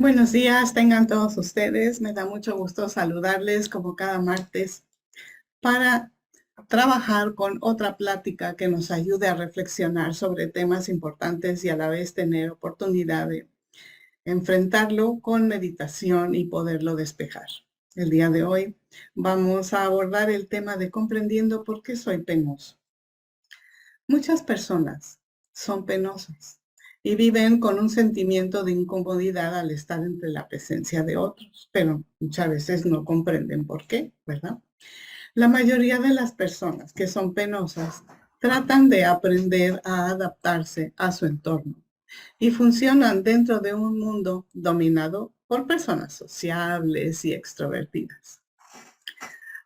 Buenos días, tengan todos ustedes. Me da mucho gusto saludarles como cada martes para trabajar con otra plática que nos ayude a reflexionar sobre temas importantes y a la vez tener oportunidad de enfrentarlo con meditación y poderlo despejar. El día de hoy vamos a abordar el tema de comprendiendo por qué soy penoso. Muchas personas son penosas y viven con un sentimiento de incomodidad al estar entre la presencia de otros, pero muchas veces no comprenden por qué, ¿verdad? La mayoría de las personas que son penosas tratan de aprender a adaptarse a su entorno y funcionan dentro de un mundo dominado por personas sociables y extrovertidas.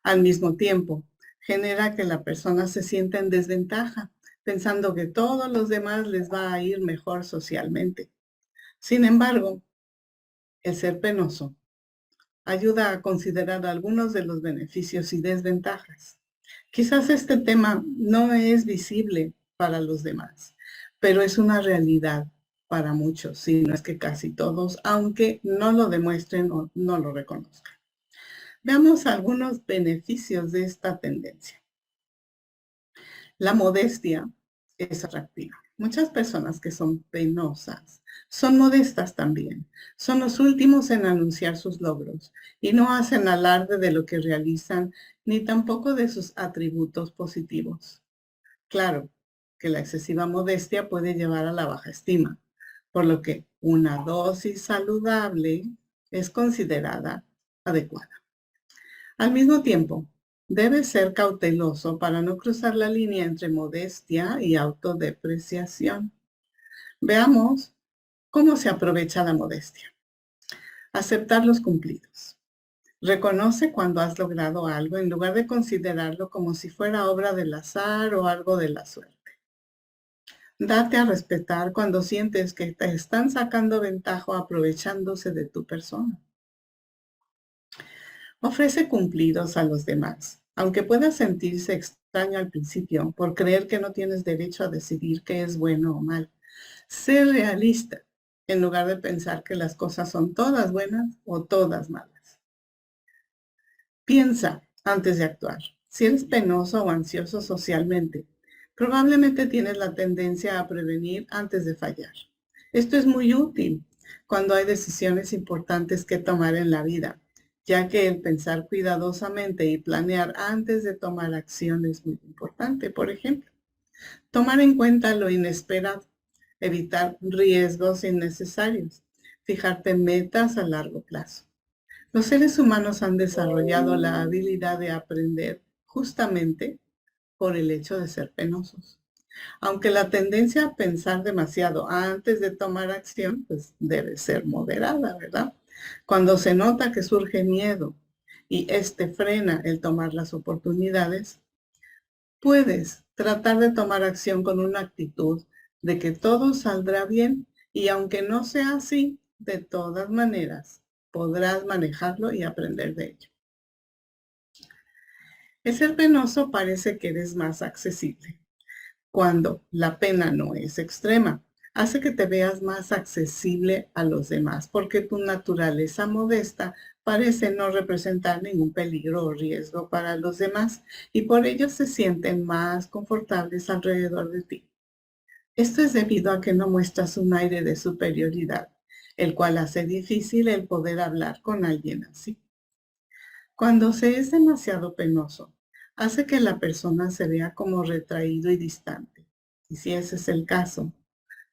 Al mismo tiempo, genera que la persona se sienta en desventaja, pensando que todos los demás les va a ir mejor socialmente. Sin embargo, el ser penoso ayuda a considerar algunos de los beneficios y desventajas. Quizás este tema no es visible para los demás, pero es una realidad para muchos, si no es que casi todos, aunque no lo demuestren o no lo reconozcan. Veamos algunos beneficios de esta tendencia. La modestia es atractiva. Muchas personas que son penosas son modestas también. Son los últimos en anunciar sus logros y no hacen alarde de lo que realizan ni tampoco de sus atributos positivos. Claro que la excesiva modestia puede llevar a la baja estima, por lo que una dosis saludable es considerada adecuada. Al mismo tiempo, debe ser cauteloso para no cruzar la línea entre modestia y autodepreciación. Veamos cómo se aprovecha la modestia. Aceptar los cumplidos. Reconoce cuando has logrado algo en lugar de considerarlo como si fuera obra del azar o algo de la suerte. Date a respetar cuando sientes que te están sacando ventaja o aprovechándose de tu persona. Ofrece cumplidos a los demás, aunque pueda sentirse extraño al principio por creer que no tienes derecho a decidir qué es bueno o mal. Sé realista en lugar de pensar que las cosas son todas buenas o todas malas. Piensa antes de actuar. Si eres penoso o ansioso socialmente, probablemente tienes la tendencia a prevenir antes de fallar. Esto es muy útil cuando hay decisiones importantes que tomar en la vida, ya que el pensar cuidadosamente y planear antes de tomar acción es muy importante. Por ejemplo, tomar en cuenta lo inesperado, evitar riesgos innecesarios, fijarte metas a largo plazo. Los seres humanos han desarrollado la habilidad de aprender justamente por el hecho de ser penosos. Aunque la tendencia a pensar demasiado antes de tomar acción, pues debe ser moderada, ¿verdad? Cuando se nota que surge miedo y este frena el tomar las oportunidades, puedes tratar de tomar acción con una actitud de que todo saldrá bien y aunque no sea así, de todas maneras, podrás manejarlo y aprender de ello. El ser penoso parece que eres más accesible cuando la pena no es extrema. Hace que te veas más accesible a los demás porque tu naturaleza modesta parece no representar ningún peligro o riesgo para los demás y por ello se sienten más confortables alrededor de ti. Esto es debido a que no muestras un aire de superioridad, el cual hace difícil el poder hablar con alguien así. Cuando se es demasiado penoso, hace que la persona se vea como retraído y distante. Y si ese es el caso,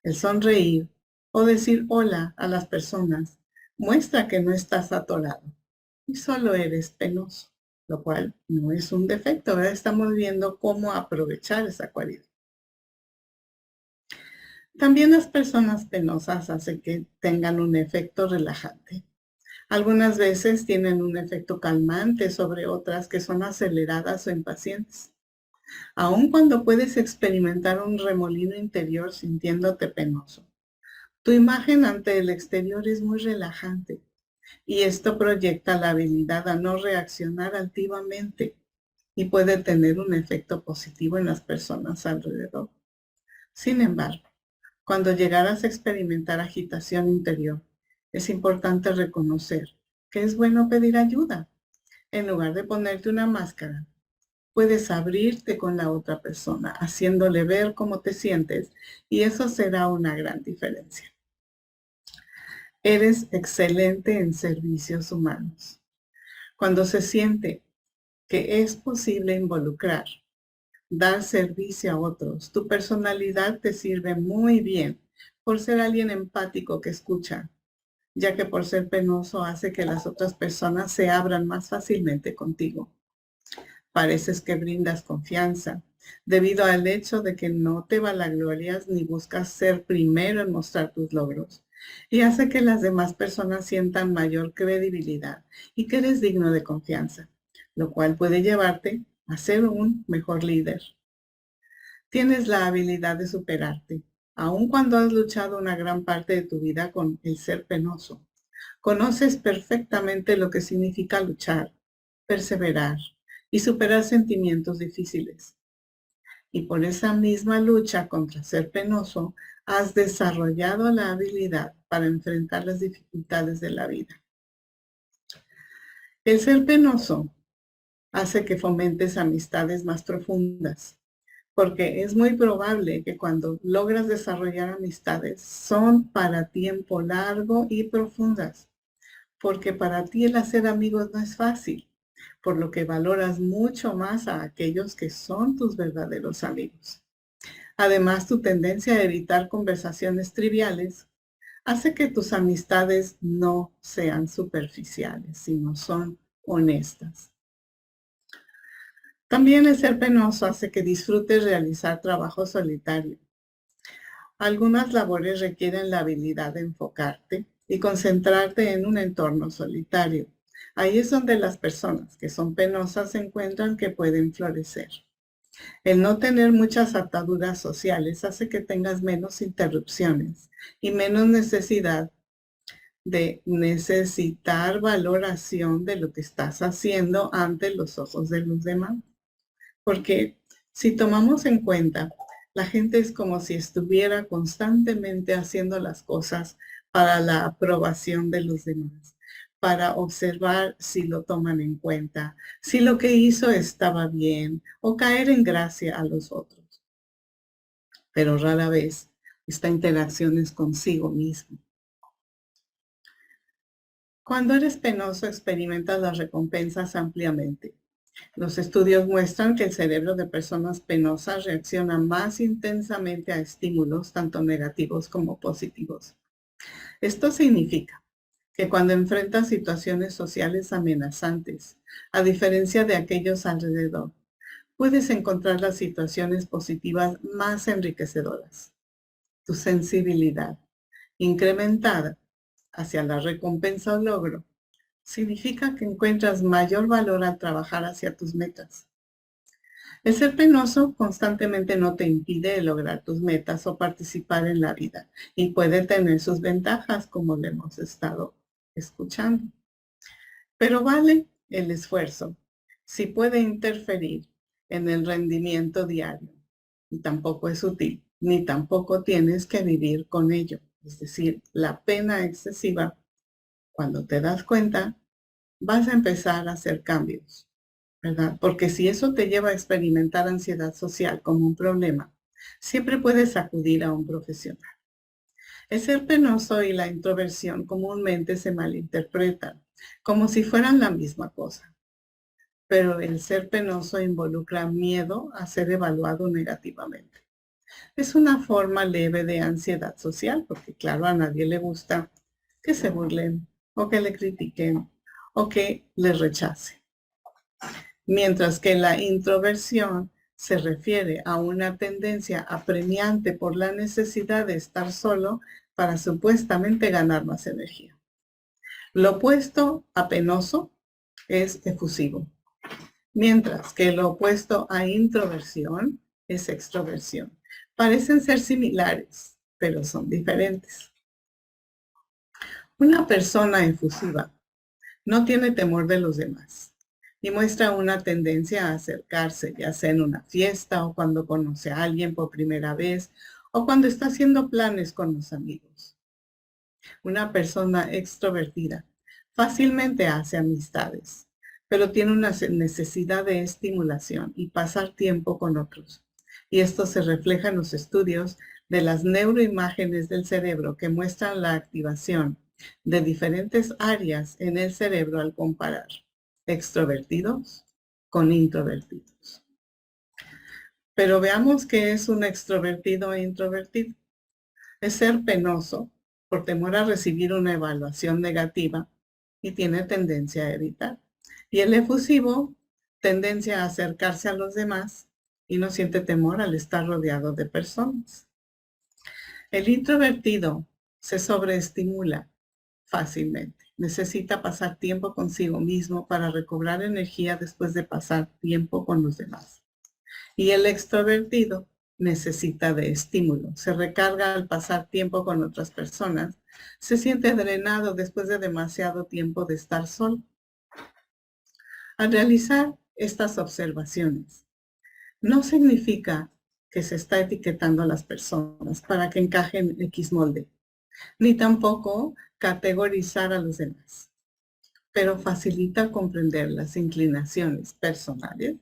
el sonreír o decir hola a las personas muestra que no estás atorado y solo eres penoso, lo cual no es un defecto, ¿verdad? Estamos viendo cómo aprovechar esa cualidad. También las personas penosas hacen que tengan un efecto relajante. Algunas veces tienen un efecto calmante sobre otras que son aceleradas o impacientes. Aun cuando puedes experimentar un remolino interior sintiéndote penoso. Tu imagen ante el exterior es muy relajante y esto proyecta la habilidad a no reaccionar altivamente y puede tener un efecto positivo en las personas alrededor. Sin embargo, cuando llegaras a experimentar agitación interior, Es importante reconocer que es bueno pedir ayuda. En lugar de ponerte una máscara, puedes abrirte con la otra persona, haciéndole ver cómo te sientes, y eso será una gran diferencia. Eres excelente en servicios humanos. Cuando se siente que es posible involucrar, dar servicio a otros, tu personalidad te sirve muy bien por ser alguien empático que escucha, ya que por ser penoso hace que las otras personas se abran más fácilmente contigo. Pareces que brindas confianza, debido al hecho de que no te vanaglorias ni buscas ser primero en mostrar tus logros, y hace que las demás personas sientan mayor credibilidad y que eres digno de confianza, lo cual puede llevarte a ser un mejor líder. Tienes la habilidad de superarte, aun cuando has luchado una gran parte de tu vida con el ser penoso. Conoces perfectamente lo que significa luchar, perseverar y superar sentimientos difíciles. Y por esa misma lucha contra ser penoso, has desarrollado la habilidad para enfrentar las dificultades de la vida. El ser penoso hace que fomentes amistades más profundas, porque es muy probable que cuando logras desarrollar amistades son para tiempo largo y profundas, porque para ti el hacer amigos no es fácil, por lo que valoras mucho más a aquellos que son tus verdaderos amigos. Además, tu tendencia a evitar conversaciones triviales hace que tus amistades no sean superficiales, sino son honestas. También el ser penoso hace que disfrutes realizar trabajo solitario. Algunas labores requieren la habilidad de enfocarte y concentrarte en un entorno solitario. Ahí es donde las personas que son penosas encuentran que pueden florecer. El no tener muchas ataduras sociales hace que tengas menos interrupciones y menos necesidad de necesitar valoración de lo que estás haciendo ante los ojos de los demás. Porque si tomamos en cuenta, la gente es como si estuviera constantemente haciendo las cosas para la aprobación de los demás, para observar si lo toman en cuenta, si lo que hizo estaba bien o caer en gracia a los otros. Pero rara vez esta interacción es consigo mismo. Cuando eres penoso, experimentas las recompensas ampliamente. Los estudios muestran que el cerebro de personas penosas reacciona más intensamente a estímulos, tanto negativos como positivos. Esto significa que cuando enfrentas situaciones sociales amenazantes, a diferencia de aquellos alrededor, puedes encontrar las situaciones positivas más enriquecedoras. Tu sensibilidad, incrementada hacia la recompensa o logro, significa que encuentras mayor valor al trabajar hacia tus metas. El ser penoso constantemente no te impide lograr tus metas o participar en la vida, y puede tener sus ventajas, como le hemos estado escuchando. Pero vale el esfuerzo si puede interferir en el rendimiento diario, y tampoco es útil, ni tampoco tienes que vivir con ello. Es decir, la pena excesiva, cuando te das cuenta, vas a empezar a hacer cambios, ¿verdad? Porque si eso te lleva a experimentar ansiedad social como un problema, siempre puedes acudir a un profesional. El ser penoso y la introversión comúnmente se malinterpretan, como si fueran la misma cosa. Pero el ser penoso involucra miedo a ser evaluado negativamente. Es una forma leve de ansiedad social, porque claro, a nadie le gusta que se burlen o que le critiquen o que le rechacen. Mientras que la introversión se refiere a una tendencia apremiante por la necesidad de estar solo para supuestamente ganar más energía. Lo opuesto a penoso es efusivo, mientras que lo opuesto a introversión es extroversión. Parecen ser similares, pero son diferentes. Una persona efusiva no tiene temor de los demás y muestra una tendencia a acercarse, ya sea en una fiesta o cuando conoce a alguien por primera vez o cuando está haciendo planes con los amigos. Una persona extrovertida fácilmente hace amistades, pero tiene una necesidad de estimulación y pasar tiempo con otros. Y esto se refleja en los estudios de las neuroimágenes del cerebro que muestran la activación de diferentes áreas en el cerebro al comparar extrovertidos con introvertidos. Pero veamos qué es un extrovertido e introvertido. Es ser penoso por temor a recibir una evaluación negativa y tiene tendencia a evitar. Y el efusivo, tendencia a acercarse a los demás y no siente temor al estar rodeado de personas. El introvertido se sobreestimula fácilmente. Necesita pasar tiempo consigo mismo para recobrar energía después de pasar tiempo con los demás. Y el extrovertido necesita de estímulo. Se recarga al pasar tiempo con otras personas. Se siente drenado después de demasiado tiempo de estar solo. Al realizar estas observaciones, no significa que se está etiquetando a las personas para que encajen en X molde, ni tampoco categorizar a los demás, pero facilita comprender las inclinaciones personales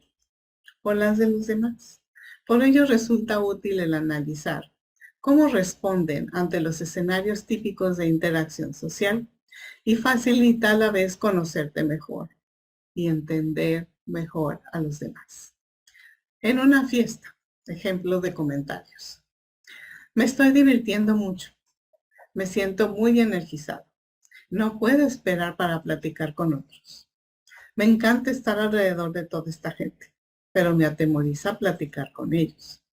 o las de los demás. Por ello resulta útil el analizar cómo responden ante los escenarios típicos de interacción social y facilita a la vez conocerte mejor y entender mejor a los demás. En una fiesta, ejemplo de comentarios. Me estoy divirtiendo mucho. Me siento muy energizado. No puedo esperar para platicar con otros. Me encanta estar alrededor de toda esta gente, pero me atemoriza platicar con ellos.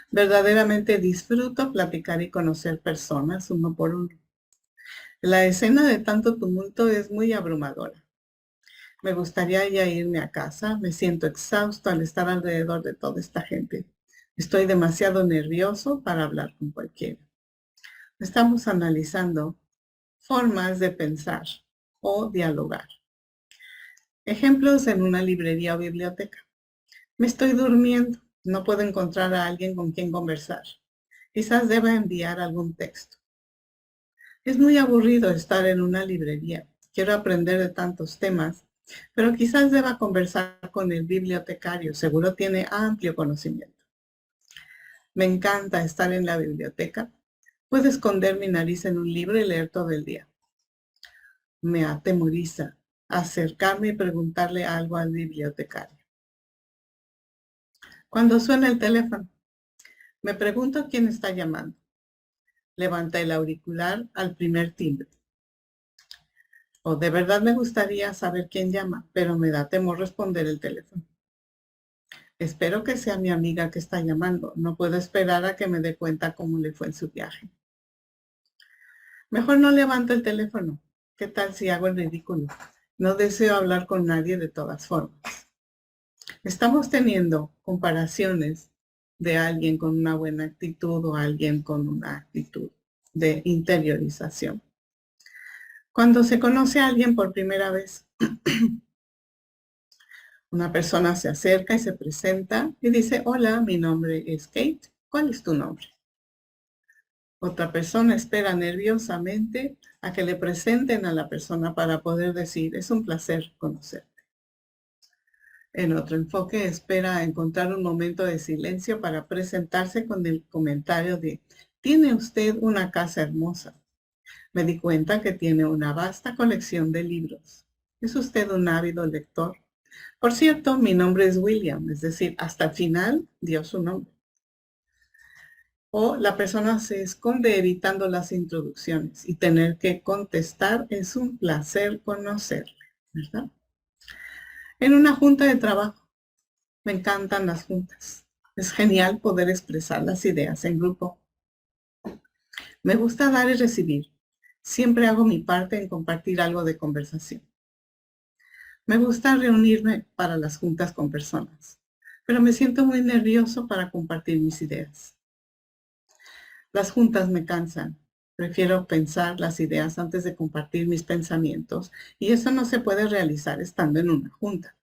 Verdaderamente disfruto platicar y conocer personas uno por uno. La escena de tanto tumulto es muy abrumadora. Me gustaría ya irme a casa. Me siento exhausto al estar alrededor de toda esta gente. Estoy demasiado nervioso para hablar con cualquiera. Estamos analizando formas de pensar o dialogar. Ejemplos en una librería o biblioteca. Me estoy durmiendo. No puedo encontrar a alguien con quien conversar. Quizás deba enviar algún texto. Es muy aburrido estar en una librería. Quiero aprender de tantos temas, pero quizás deba conversar con el bibliotecario. Seguro tiene amplio conocimiento. Me encanta estar en la biblioteca. Puedo esconder mi nariz en un libro y leer todo el día. Me atemoriza acercarme y preguntarle algo al bibliotecario. Cuando suena el teléfono, me pregunto quién está llamando. Levanta el auricular al primer timbre. O de verdad me gustaría saber quién llama, pero me da temor responder el teléfono. Espero que sea mi amiga que está llamando. No puedo esperar a que me dé cuenta cómo le fue en su viaje. Mejor no levanto el teléfono. ¿Qué tal si hago el ridículo? No deseo hablar con nadie de todas formas. Estamos teniendo comparaciones de alguien con una buena actitud o alguien con una actitud de interiorización. Cuando se conoce a alguien por primera vez, una persona se acerca y se presenta y dice, hola, mi nombre es Kate. ¿Cuál es tu nombre? Otra persona espera nerviosamente a que le presenten a la persona para poder decir, es un placer conocerte. En otro enfoque, espera encontrar un momento de silencio para presentarse con el comentario de, tiene usted una casa hermosa. Me di cuenta que tiene una vasta colección de libros. ¿Es usted un ávido lector? Por cierto, mi nombre es William, es decir, hasta el final dio su nombre. O la persona se esconde evitando las introducciones y tener que contestar es un placer conocerle, ¿verdad? En una junta de trabajo, me encantan las juntas. Es genial poder expresar las ideas en grupo. Me gusta dar y recibir. Siempre hago mi parte en compartir algo de conversación. Me gusta reunirme para las juntas con personas, pero me siento muy nervioso para compartir mis ideas. Las juntas me cansan. Prefiero pensar las ideas antes de compartir mis pensamientos y eso no se puede realizar estando en una junta.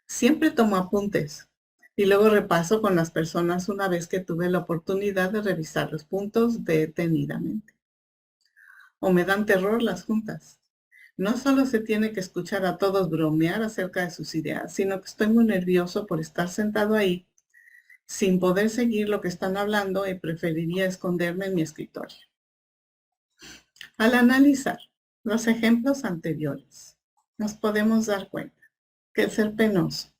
Siempre tomo apuntes y luego repaso con las personas una vez que tuve la oportunidad de revisar los puntos detenidamente. o me dan terror las juntas. No solo se tiene que escuchar a todos bromear acerca de sus ideas, sino que estoy muy nervioso por estar sentado ahí sin poder seguir lo que están hablando y preferiría esconderme en mi escritorio. Al analizar los ejemplos anteriores, nos podemos dar cuenta que el ser penoso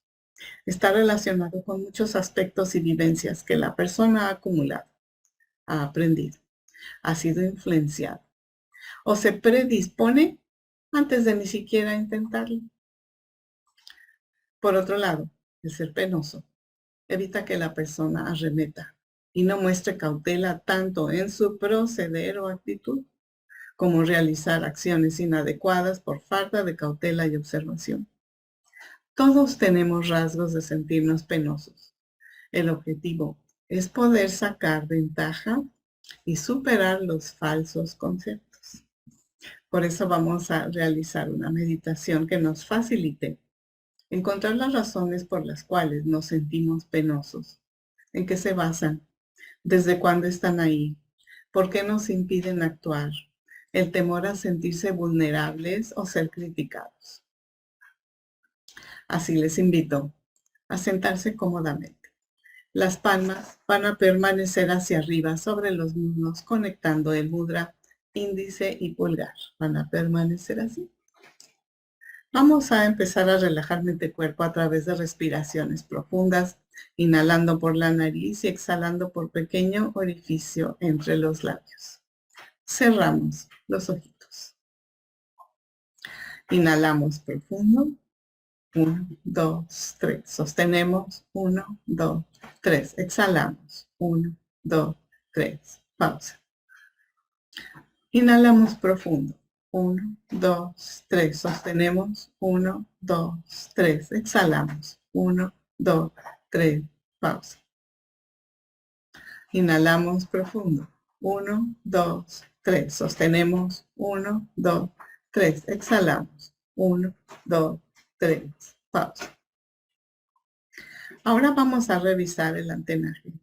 está relacionado con muchos aspectos y vivencias que la persona ha acumulado, ha aprendido, ha sido influenciado o se predispone antes de ni siquiera intentarlo. Por otro lado, el ser penoso evita que la persona arremeta y no muestre cautela tanto en su proceder o actitud como realizar acciones inadecuadas por falta de cautela y observación. Todos tenemos rasgos de sentirnos penosos. El objetivo es poder sacar ventaja y superar los falsos conceptos. Por eso vamos a realizar una meditación que nos facilite encontrar las razones por las cuales nos sentimos penosos, en qué se basan, desde cuándo están ahí, por qué nos impiden actuar, el temor a sentirse vulnerables o ser criticados. Así les invito a sentarse cómodamente. Las palmas van a permanecer hacia arriba sobre los muslos, conectando el mudra índice y pulgar. Van a permanecer así. Vamos a empezar a relajar mente cuerpo a través de respiraciones profundas, inhalando por la nariz y exhalando por pequeño orificio entre los labios. Cerramos los ojitos. Inhalamos profundo. 1, 2, 3. Sostenemos. 1, 2, 3. Exhalamos. 1, 2, 3. Pausa. Inhalamos profundo. 1, 2, 3. Sostenemos. 1, 2, 3. Exhalamos. 1, 2, 3. Pausa. Inhalamos profundo. 1, 2, 3. Sostenemos. 1, 2, 3. Exhalamos. 1, 2, 3. Pausa. Ahora vamos a revisar el antenaje.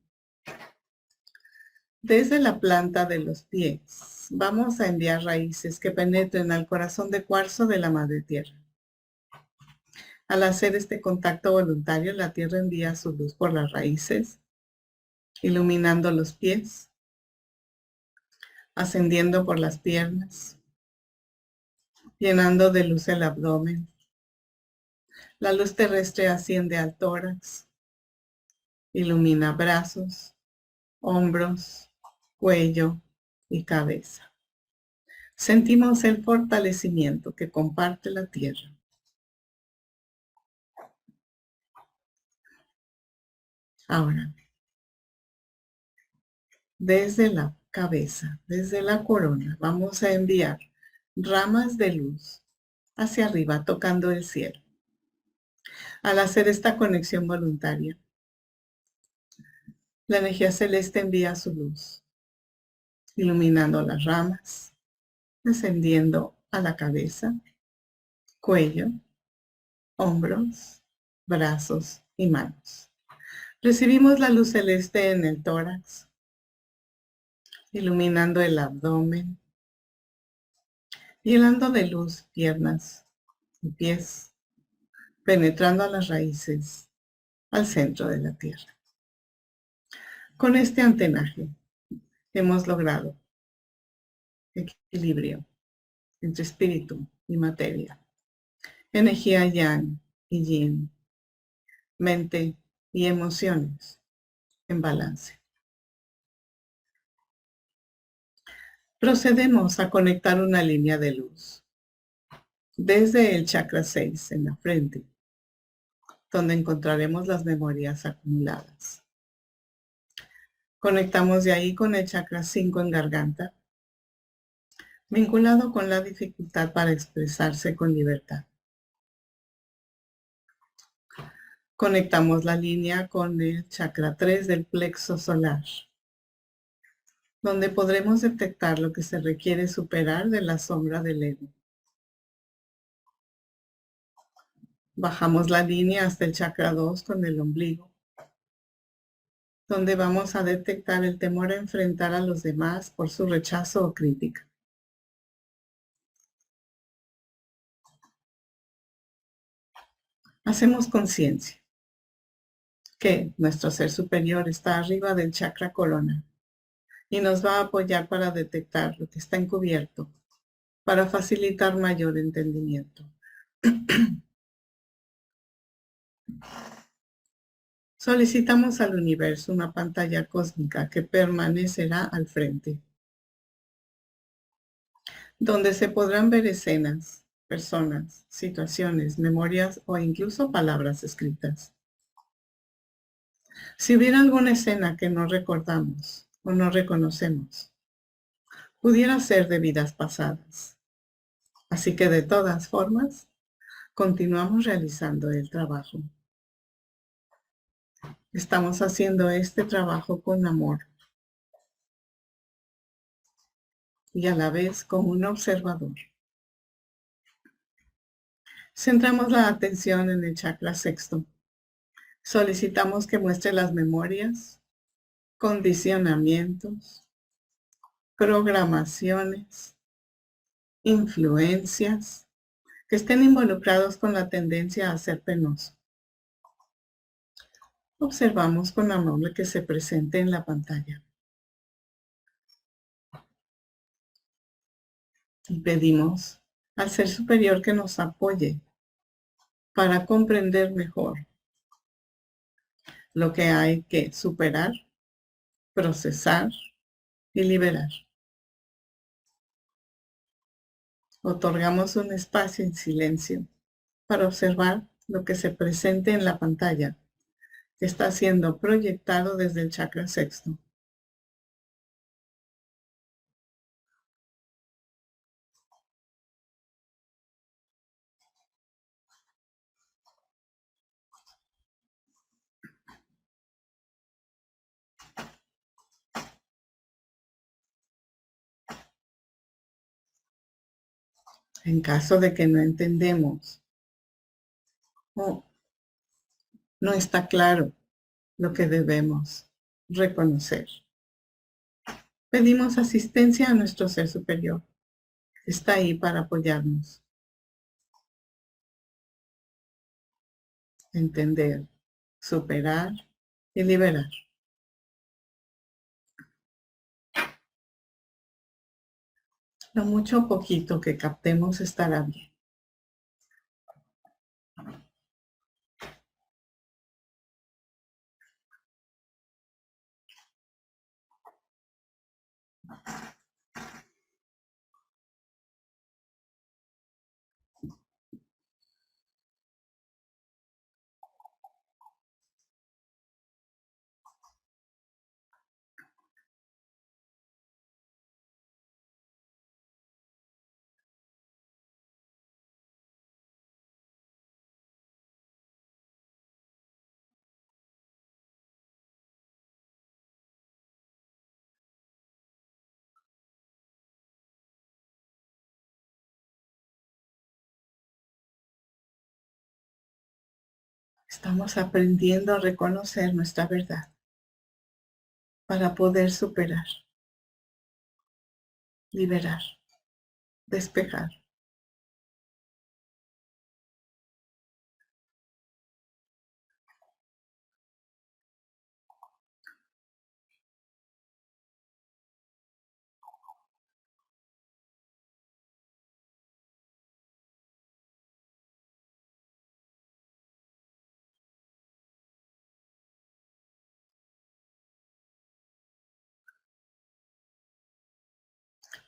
Desde la planta de los pies, vamos a enviar raíces que penetren al corazón de cuarzo de la Madre Tierra. Al hacer este contacto voluntario, la Tierra envía su luz por las raíces, iluminando los pies, ascendiendo por las piernas, llenando de luz el abdomen. La luz terrestre asciende al tórax, ilumina brazos, hombros, cuello y cabeza. Sentimos el fortalecimiento que comparte la Tierra. Ahora, desde la cabeza, desde la corona, vamos a enviar ramas de luz hacia arriba, tocando el cielo. Al hacer esta conexión voluntaria, la energía celeste envía su luz, iluminando las ramas, descendiendo a la cabeza, cuello, hombros, brazos y manos. Recibimos la luz celeste en el tórax, iluminando el abdomen, llenando de luz piernas y pies, penetrando a las raíces, al centro de la tierra. Con este antenaje hemos logrado equilibrio entre espíritu y materia, energía yang y yin, mente y emociones en balance. Procedemos a conectar una línea de luz desde el chakra 6 en la frente, donde encontraremos las memorias acumuladas. Conectamos de ahí con el chakra 5 en garganta, vinculado con la dificultad para expresarse con libertad. Conectamos la línea con el chakra 3 del plexo solar, donde podremos detectar lo que se requiere superar de la sombra del ego. Bajamos la línea hasta el chakra 2 con el ombligo, donde vamos a detectar el temor a enfrentar a los demás por su rechazo o crítica. Hacemos conciencia que nuestro ser superior está arriba del chakra corona y nos va a apoyar para detectar lo que está encubierto, para facilitar mayor entendimiento. Solicitamos al universo una pantalla cósmica que permanecerá al frente, donde se podrán ver escenas, personas, situaciones, memorias o incluso palabras escritas. Si hubiera alguna escena que no recordamos o no reconocemos, pudiera ser de vidas pasadas. Así que de todas formas, continuamos realizando el trabajo. Estamos haciendo este trabajo con amor y a la vez como un observador. Centramos la atención en el chakra sexto. Solicitamos que muestre las memorias, condicionamientos, programaciones, influencias que estén involucrados con la tendencia a ser penoso. Observamos con amor lo que se presente en la pantalla. Y pedimos al ser superior que nos apoye para comprender mejor lo que hay que superar, procesar y liberar. Otorgamos un espacio en silencio para observar lo que se presente en la pantalla que está siendo proyectado desde el chakra sexto. En caso de que no entendemos o no está claro lo que debemos reconocer, pedimos asistencia a nuestro ser superior. Está ahí para apoyarnos, entender, superar y liberar. Lo mucho o poquito que captemos estará bien. Estamos aprendiendo a reconocer nuestra verdad para poder superar, liberar, despejar.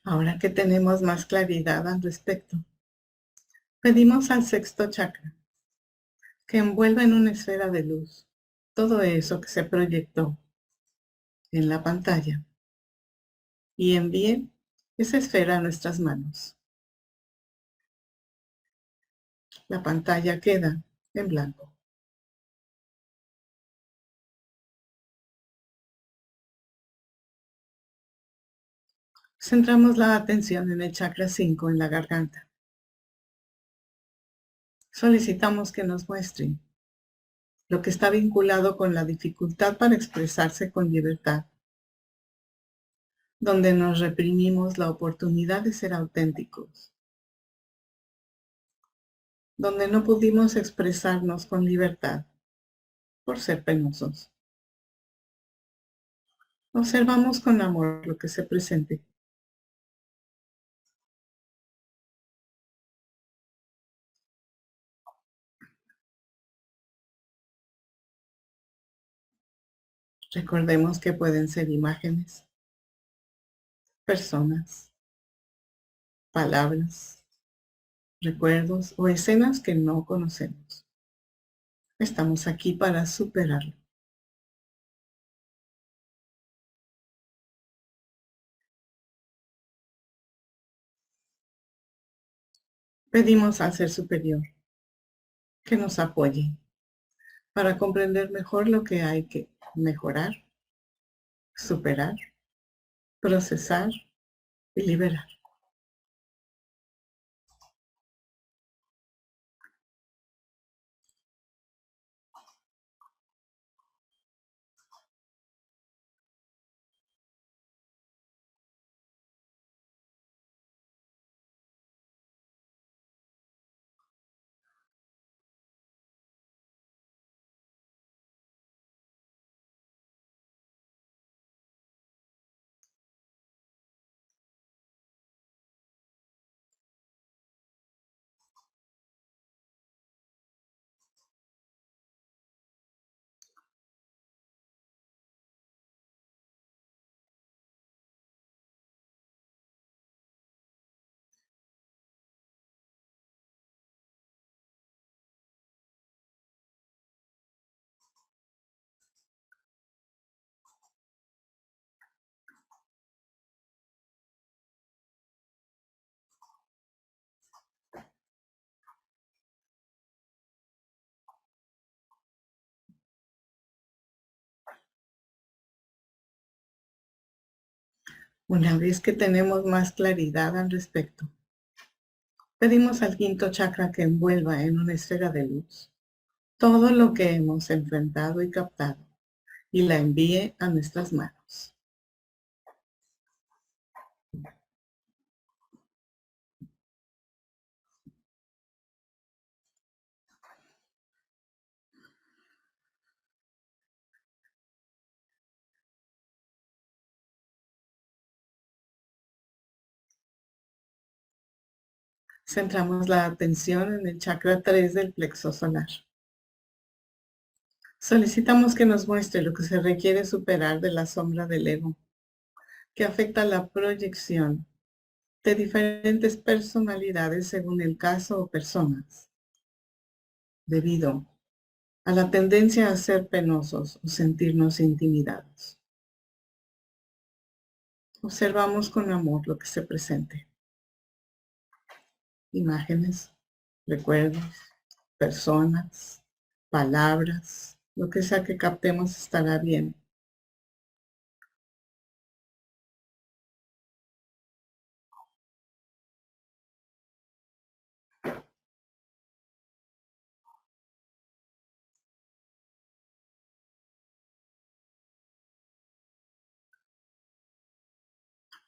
Ahora que tenemos más claridad al respecto, pedimos al sexto chakra que envuelva en una esfera de luz todo eso que se proyectó en la pantalla y envíe esa esfera a nuestras manos. La pantalla queda en blanco. Centramos la atención en el chakra 5 en la garganta. Solicitamos que nos muestren lo que está vinculado con la dificultad para expresarse con libertad, donde nos reprimimos la oportunidad de ser auténticos. donde no pudimos expresarnos con libertad por ser penosos. Observamos con amor lo que se presente. Recordemos que pueden ser imágenes, personas, palabras, recuerdos o escenas que no conocemos. Estamos aquí para superarlo. Pedimos al Ser Superior que nos apoye para comprender mejor lo que hay que mejorar, superar, procesar y liberar. Una vez que tenemos más claridad al respecto, pedimos al quinto chakra que envuelva en una esfera de luz todo lo que hemos enfrentado y captado y la envíe a nuestras manos. Centramos la atención en el chakra 3 del plexo solar. Solicitamos que nos muestre lo que se requiere superar de la sombra del ego, que afecta la proyección de diferentes personalidades según el caso o personas, debido a la tendencia a ser penosos o sentirnos intimidados. Observamos con amor lo que se presente. Imágenes, recuerdos, personas, palabras, lo que sea que captemos estará bien.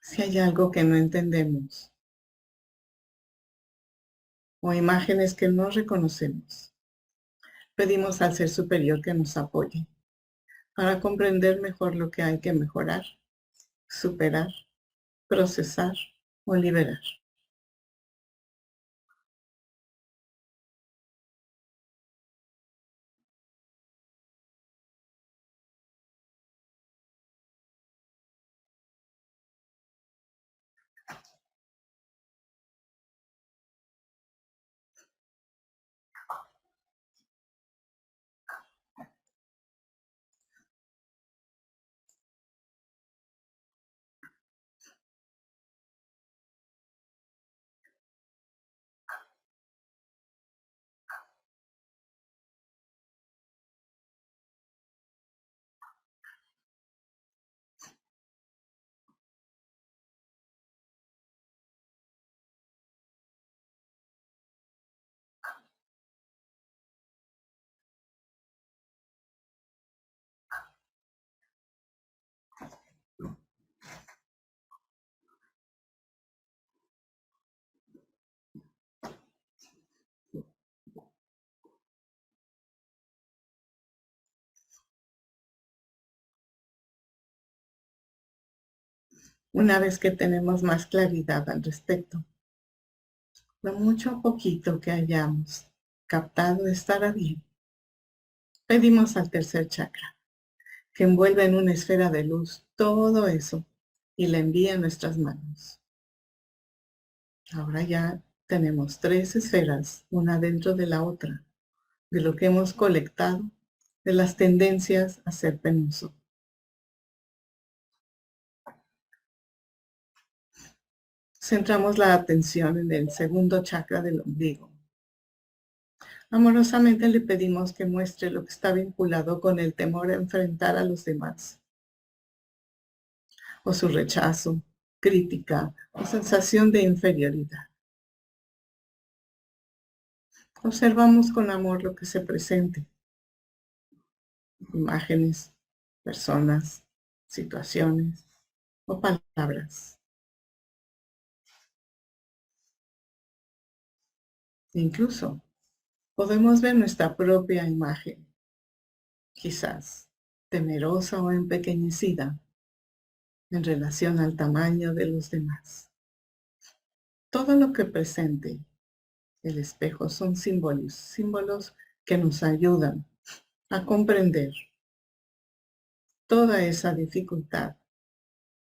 Si hay algo que no entendemos o imágenes que no reconocemos, pedimos al Ser Superior que nos apoye para comprender mejor lo que hay que mejorar, superar, procesar o liberar. Una vez que tenemos más claridad al respecto, lo mucho o poquito que hayamos captado estará bien. Pedimos al tercer chakra que envuelva en una esfera de luz todo eso y la envíe a nuestras manos. Ahora ya tenemos 3 esferas, una dentro de la otra, de lo que hemos colectado, de las tendencias a ser penoso. Centramos la atención en el segundo chakra del ombligo. Amorosamente le pedimos que muestre lo que está vinculado con el temor a enfrentar a los demás, o su rechazo, crítica o sensación de inferioridad. Observamos con amor lo que se presente, imágenes, personas, situaciones o palabras. Incluso podemos ver nuestra propia imagen, quizás temerosa o empequeñecida en relación al tamaño de los demás. Todo lo que presente el espejo son símbolos que nos ayudan a comprender toda esa dificultad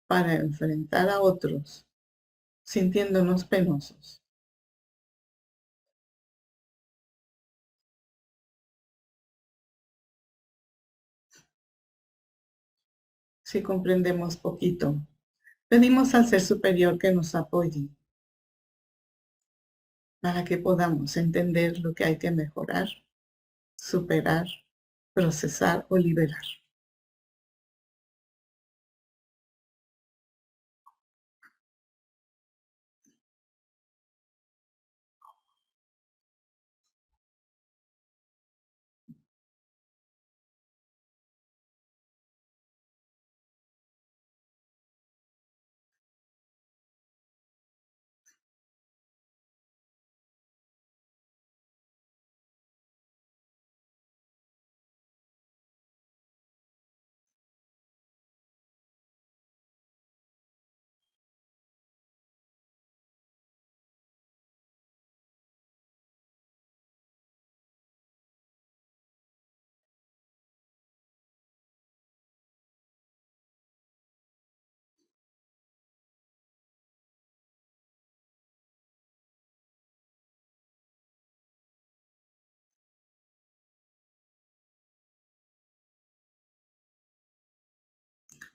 para enfrentar a otros sintiéndonos penosos. Si comprendemos poquito, pedimos al Ser Superior que nos apoye para que podamos entender lo que hay que mejorar, superar, procesar o liberar.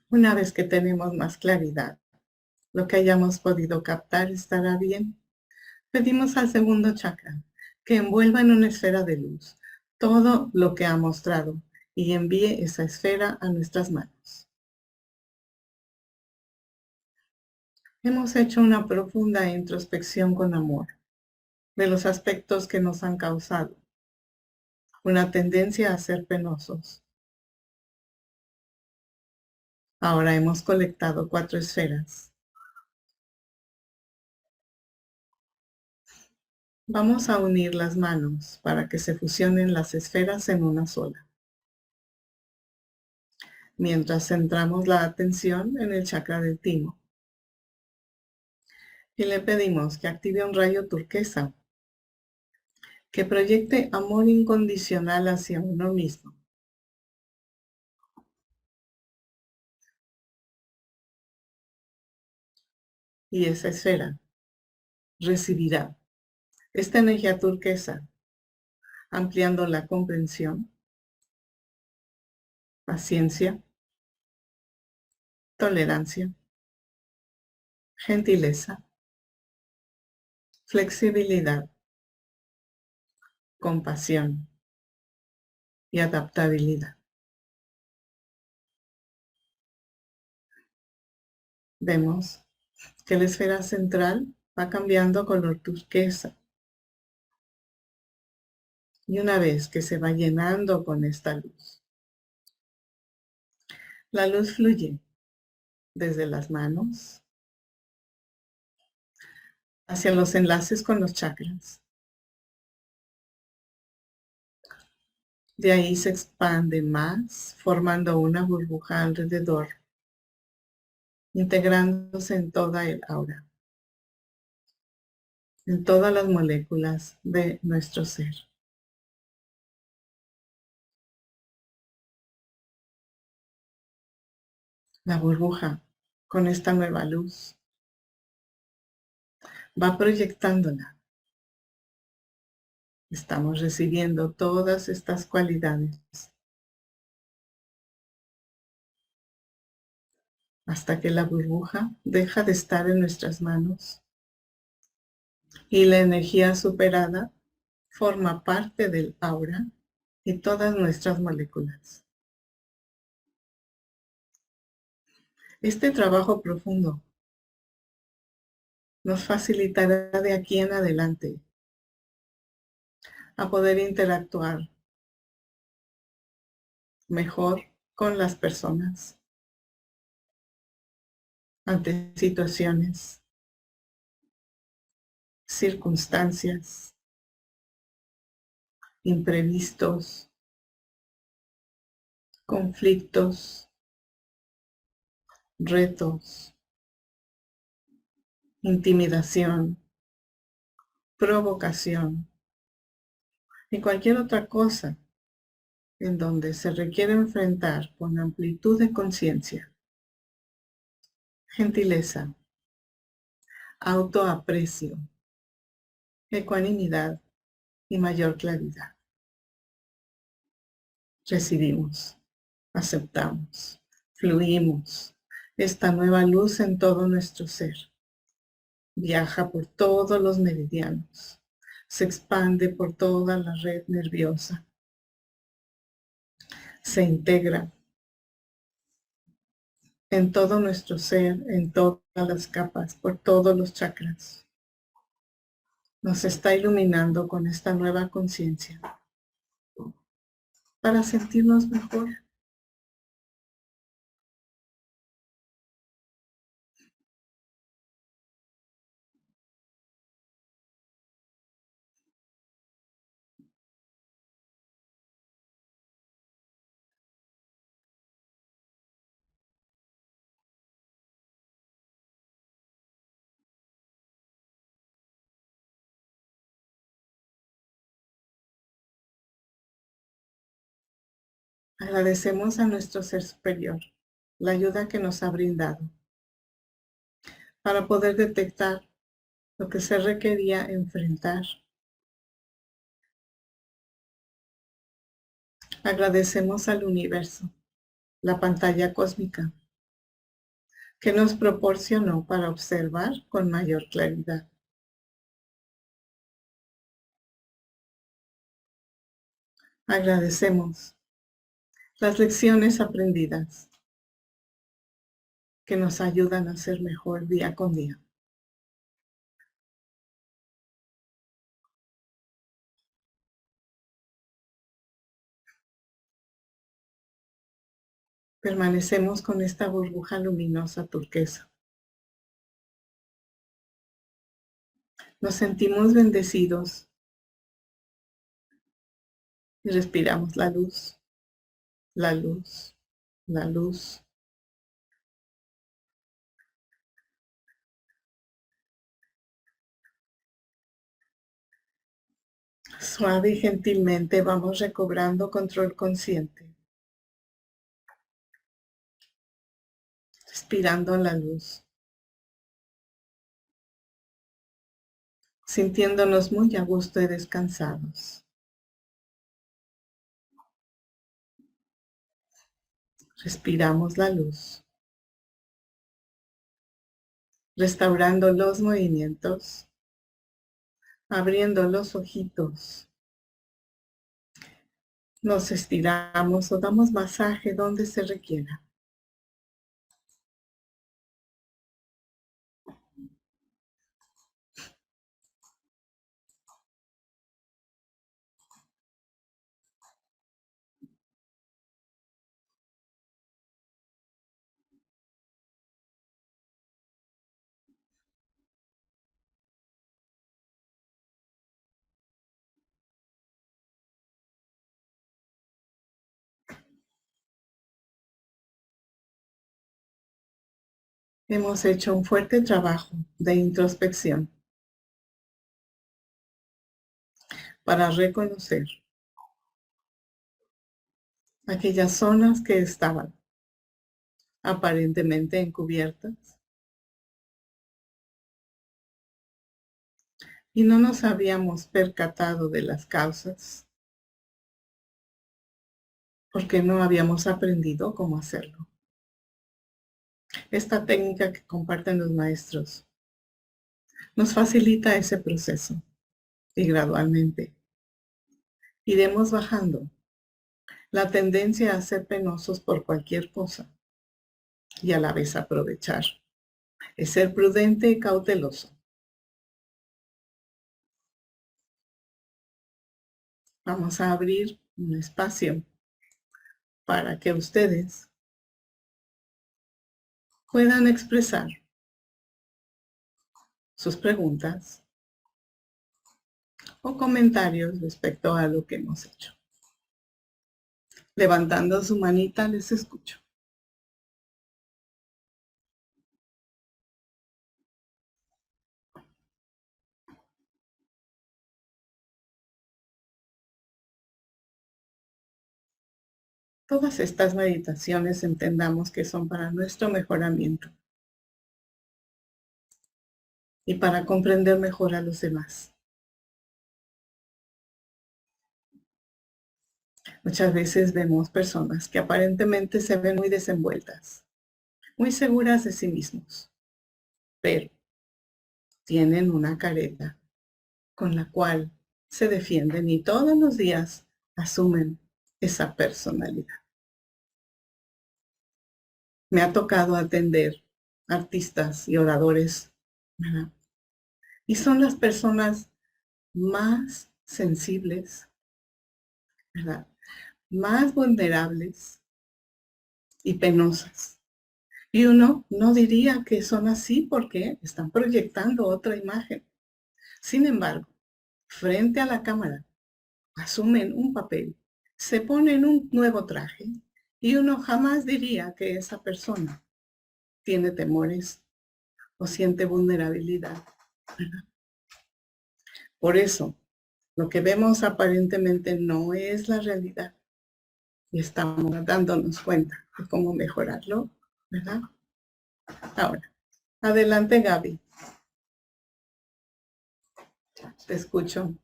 Una vez que tenemos más claridad, lo que hayamos podido captar estará bien. Pedimos al segundo chakra que envuelva en una esfera de luz todo lo que ha mostrado y envíe esa esfera a nuestras manos. Hemos hecho una profunda introspección con amor de los aspectos que nos han causado una tendencia a ser penosos. Ahora hemos colectado 4 esferas. Vamos a unir las manos para que se fusionen las esferas en una sola. Mientras centramos la atención en el chakra del timo. Y le pedimos que active un rayo turquesa que proyecte amor incondicional hacia uno mismo. Y esa esfera recibirá esta energía turquesa, ampliando la comprensión, paciencia, tolerancia, gentileza, flexibilidad, compasión y adaptabilidad. Vemos que la esfera central va cambiando a color turquesa. Y una vez que se va llenando con esta luz, la luz fluye desde las manos hacia los enlaces con los chakras. De ahí se expande más, formando una burbuja alrededor integrándose en toda el aura, en todas las moléculas de nuestro ser. La burbuja, con esta nueva luz, va proyectándola. Estamos recibiendo todas estas cualidades hasta que la burbuja deja de estar en nuestras manos y la energía superada forma parte del aura y todas nuestras moléculas. Este trabajo profundo nos facilitará de aquí en adelante a poder interactuar mejor con las personas ante situaciones, circunstancias, imprevistos, conflictos, retos, intimidación, provocación y cualquier otra cosa en donde se requiere enfrentar con amplitud de conciencia, gentileza, autoaprecio, ecuanimidad y mayor claridad. Recibimos, aceptamos, fluimos esta nueva luz en todo nuestro ser. Viaja por todos los meridianos, se expande por toda la red nerviosa, se integra en todo nuestro ser, en todas las capas, por todos los chakras. Nos está iluminando con esta nueva conciencia para sentirnos mejor. Agradecemos a nuestro ser superior la ayuda que nos ha brindado para poder detectar lo que se requería enfrentar. Agradecemos al universo, la pantalla cósmica, que nos proporcionó para observar con mayor claridad. Agradecemos las lecciones aprendidas que nos ayudan a ser mejor día con día. Permanecemos con esta burbuja luminosa turquesa. Nos sentimos bendecidos y respiramos la luz, la luz, la luz. Suave y gentilmente vamos recobrando control consciente, respirando la luz, sintiéndonos muy a gusto y descansados. Respiramos la luz, restaurando los movimientos, abriendo los ojitos. Nos estiramos o damos masaje donde se requiera. hemos hecho un fuerte trabajo de introspección para reconocer aquellas zonas que estaban aparentemente encubiertas y no nos habíamos percatado de las causas porque no habíamos aprendido cómo hacerlo. Esta técnica que comparten los maestros nos facilita ese proceso y gradualmente iremos bajando la tendencia a ser penosos por cualquier cosa y a la vez aprovechar. Es ser prudente y cauteloso. Vamos a abrir un espacio para que ustedes puedan expresar sus preguntas o comentarios respecto a lo que hemos hecho. Levantando su manita, les escucho. Todas estas meditaciones entendamos que son para nuestro mejoramiento y para comprender mejor a los demás. Muchas veces vemos personas que aparentemente se ven muy desenvueltas, muy seguras de sí mismos, pero tienen una careta con la cual se defienden y todos los días asumen esa personalidad. Me ha tocado atender artistas y oradores, ¿verdad? Y son las personas más sensibles, ¿verdad? Más vulnerables y penosas. Y uno no diría que son así porque están proyectando otra imagen. Sin embargo, frente a la cámara, asumen un papel, se ponen un nuevo traje y uno jamás diría que esa persona tiene temores o siente vulnerabilidad, ¿verdad? Por eso, lo que vemos aparentemente no es la realidad y estamos dándonos cuenta de cómo mejorarlo, ¿verdad? Ahora, adelante Gaby, te escucho.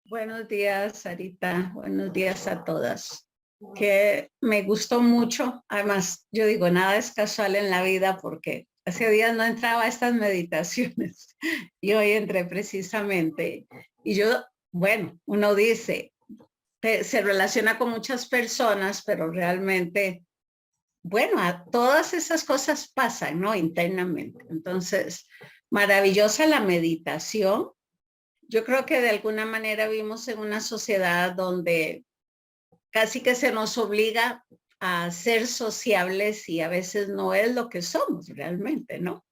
Buenos días, Sarita. Buenos días a todas. Que me gustó mucho. Además, yo digo, nada es casual en la vida porque hace días no entraba a estas meditaciones y hoy entré precisamente. Y yo, bueno, uno dice, se relaciona con muchas personas, pero realmente, bueno, todas esas cosas pasan, ¿no? Internamente. Entonces, maravillosa la meditación. Yo creo que de alguna manera vivimos en una sociedad donde casi que se nos obliga a ser sociables y a veces no es lo que somos realmente, ¿no?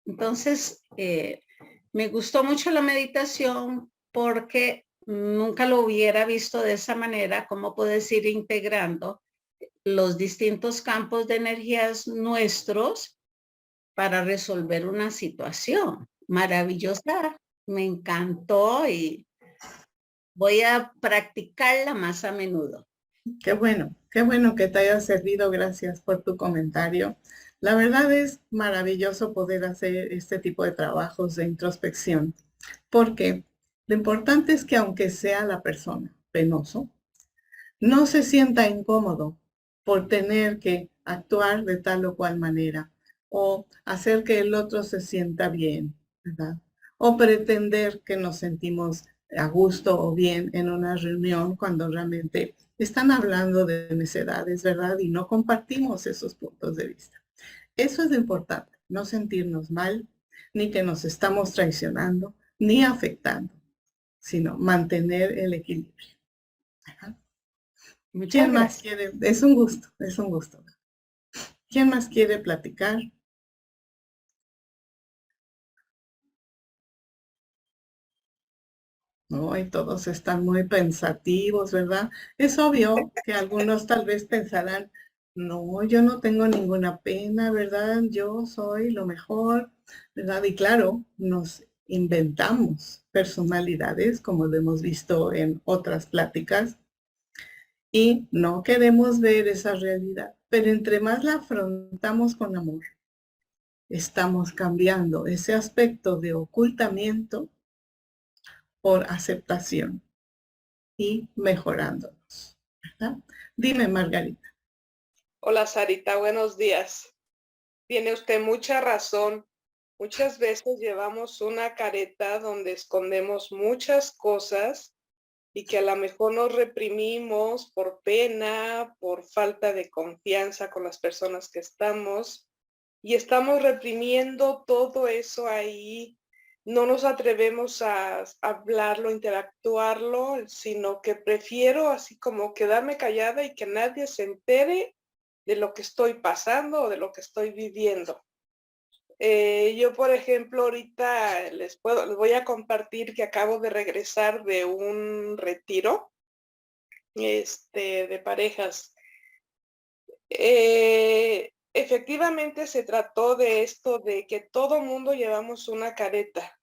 Entonces, me gustó mucho la meditación porque nunca lo hubiera visto de esa manera, cómo puedes ir integrando los distintos campos de energías nuestros para resolver una situación. Maravillosa, me encantó y voy a practicarla más a menudo. Qué bueno que te haya servido. Gracias por tu comentario. La verdad es maravilloso poder hacer este tipo de trabajos de introspección, porque lo importante es que aunque sea la persona penoso, no se sienta incómodo por tener que actuar de tal o cual manera o hacer que el otro se sienta bien, ¿verdad? O pretender que nos sentimos a gusto o bien en una reunión cuando realmente están hablando de necedades, ¿verdad? Y no compartimos esos puntos de vista. Eso es lo importante, no sentirnos mal, ni que nos estamos traicionando, ni afectando, sino mantener el equilibrio. ¿Verdad? Muchas ¿Quién más gracias. quiere? Es un gusto, es un gusto. ¿Quién más quiere platicar? Hoy todos están muy pensativos, ¿verdad? Es obvio que algunos tal vez pensarán, no, yo no tengo ninguna pena, ¿verdad? Yo soy lo mejor, ¿verdad? Y claro, nos inventamos personalidades, como lo hemos visto en otras pláticas, y no queremos ver esa realidad. Pero entre más la afrontamos con amor, estamos cambiando ese aspecto de ocultamiento por aceptación y mejorándonos, ¿verdad? Dime, Margarita. Hola Sarita, buenos días. Tiene usted mucha razón. Muchas veces llevamos una careta donde escondemos muchas cosas y que a lo mejor nos reprimimos por pena, por falta de confianza con las personas que estamos y estamos reprimiendo todo eso ahí. No nos atrevemos a hablarlo, interactuarlo, sino que prefiero así como quedarme callada y que nadie se entere de lo que estoy pasando o de lo que estoy viviendo. Yo, por ejemplo, ahorita les voy a compartir que acabo de regresar de un retiro, de parejas. Efectivamente se trató de esto, de que todo mundo llevamos una careta.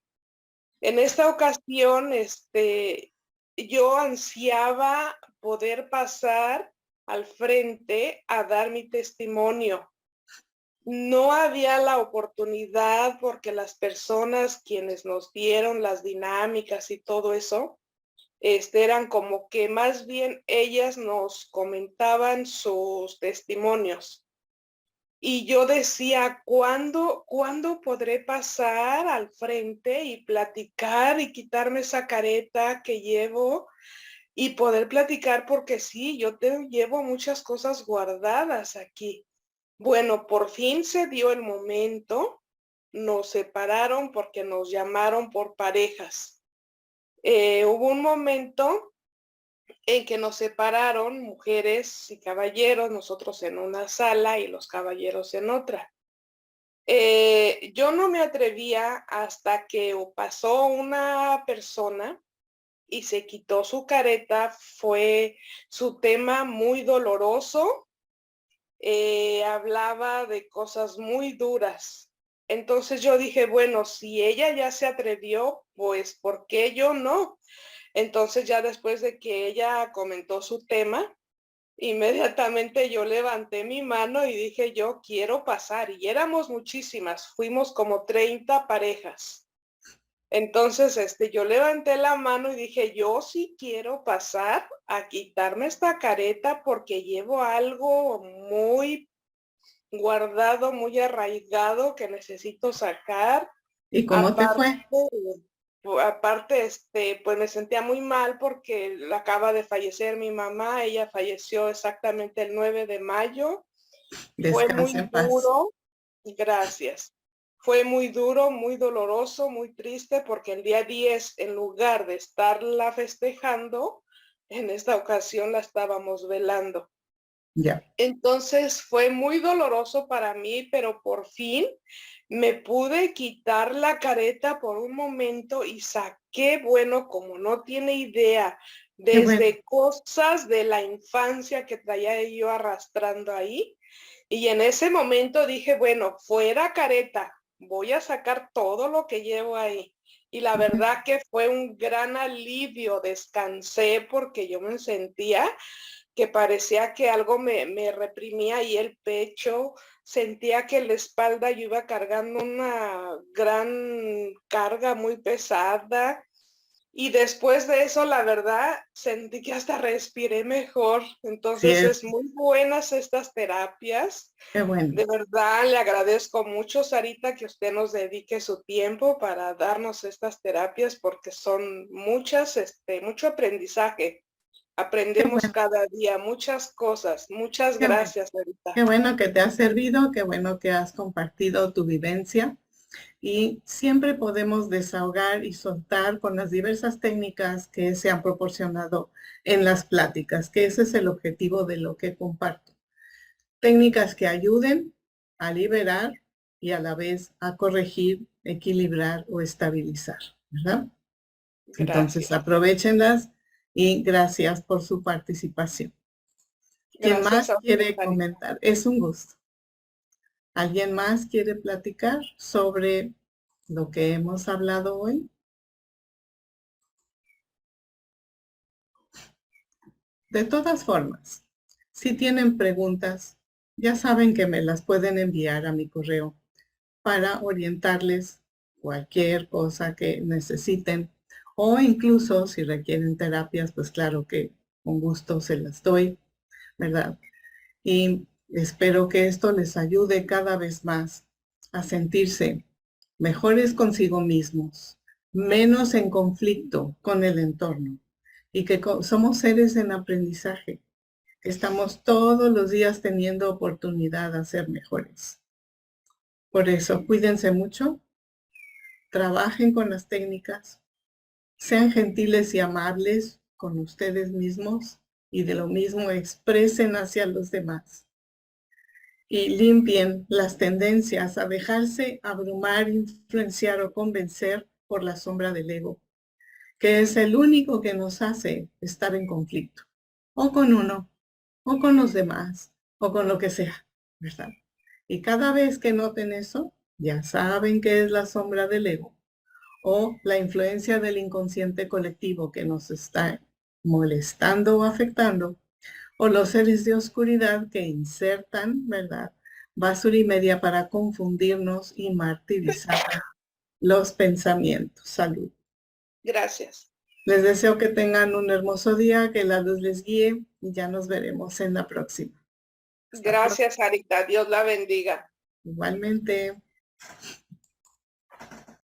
En esta ocasión, yo ansiaba poder pasar al frente a dar mi testimonio. No había la oportunidad porque las personas quienes nos dieron las dinámicas y todo eso, eran como que más bien ellas nos comentaban sus testimonios. Y yo decía, ¿cuándo podré pasar al frente y platicar y quitarme esa careta que llevo y poder platicar? Porque sí, yo llevo muchas cosas guardadas aquí. Bueno, por fin se dio el momento, nos separaron porque nos llamaron por parejas. Hubo un momento en que nos separaron mujeres y caballeros, nosotros en una sala y los caballeros en otra. Yo no me atrevía hasta que pasó una persona y se quitó su careta, fue su tema muy doloroso. Hablaba de cosas muy duras. Entonces yo dije, bueno, si ella ya se atrevió, pues ¿por qué yo no? Entonces ya después de que ella comentó su tema, inmediatamente yo levanté mi mano y dije, yo quiero pasar. Y éramos muchísimas, fuimos como 30 parejas. Entonces, yo levanté la mano y dije, yo sí quiero pasar a quitarme esta careta porque llevo algo muy guardado, muy arraigado que necesito sacar. ¿Y cómo te Aparte, fue? pues me sentía muy mal porque acaba de fallecer mi mamá. Ella falleció exactamente el 9 de mayo. Fue Descansa muy en paz. duro. Gracias. Fue muy duro, muy doloroso, muy triste porque el día 10, en lugar de estarla festejando, en esta ocasión la estábamos velando. Ya. Entonces fue muy doloroso para mí, pero por fin me pude quitar la careta por un momento y saqué, bueno, como no tiene idea, Qué bueno. desde cosas de la infancia que traía yo arrastrando ahí. Y en ese momento dije, bueno, fuera careta, voy a sacar todo lo que llevo ahí. Y la verdad que fue un gran alivio, descansé porque yo me sentía que parecía que algo me reprimía ahí el pecho, sentía que la espalda yo iba cargando una gran carga muy pesada. Y después de eso, la verdad, sentí que hasta respiré mejor. Sí, Entonces, es muy buenas estas terapias. qué bueno. De verdad, le agradezco mucho, Sarita, que usted nos dedique su tiempo para darnos estas terapias porque son muchas, mucho aprendizaje. Qué Aprendemos bueno. cada día muchas cosas. Muchas Qué bueno. gracias, Sarita. Qué bueno que te ha servido, qué bueno que has compartido tu vivencia y siempre podemos desahogar y soltar con las diversas técnicas que se han proporcionado en las pláticas, que ese es el objetivo de lo que comparto. Técnicas que ayuden a liberar y a la vez a corregir, equilibrar o estabilizar, ¿verdad? Entonces, Gracias. aprovéchenlas y gracias por su participación. ¿Quién Gracias más a usted, quiere Sarita. comentar? Es un gusto. ¿Alguien más quiere platicar sobre lo que hemos hablado hoy? De todas formas, si tienen preguntas, ya saben que me las pueden enviar a mi correo para orientarles cualquier cosa que necesiten, o incluso si requieren terapias, pues claro que con gusto se las doy, ¿verdad? Y espero que esto les ayude cada vez más a sentirse mejores consigo mismos, menos en conflicto con el entorno, y que somos seres en aprendizaje. Estamos todos los días teniendo oportunidad de ser mejores. Por eso, cuídense mucho, trabajen con las técnicas, sean gentiles y amables con ustedes mismos y de lo mismo expresen hacia los demás. Y limpien las tendencias a dejarse abrumar, influenciar o convencer por la sombra del ego, que es el único que nos hace estar en conflicto, o con uno, o con los demás, o con lo que sea, ¿verdad? Y cada vez que noten eso, ya saben que es la sombra del ego o la influencia del inconsciente colectivo que nos está molestando o afectando, o los seres de oscuridad que insertan, ¿verdad?, basura y media para confundirnos y martirizar los pensamientos. Salud. Gracias. Les deseo que tengan un hermoso día, que la luz les guíe y ya nos veremos en la próxima. Gracias, Sarita. Dios la bendiga. Igualmente.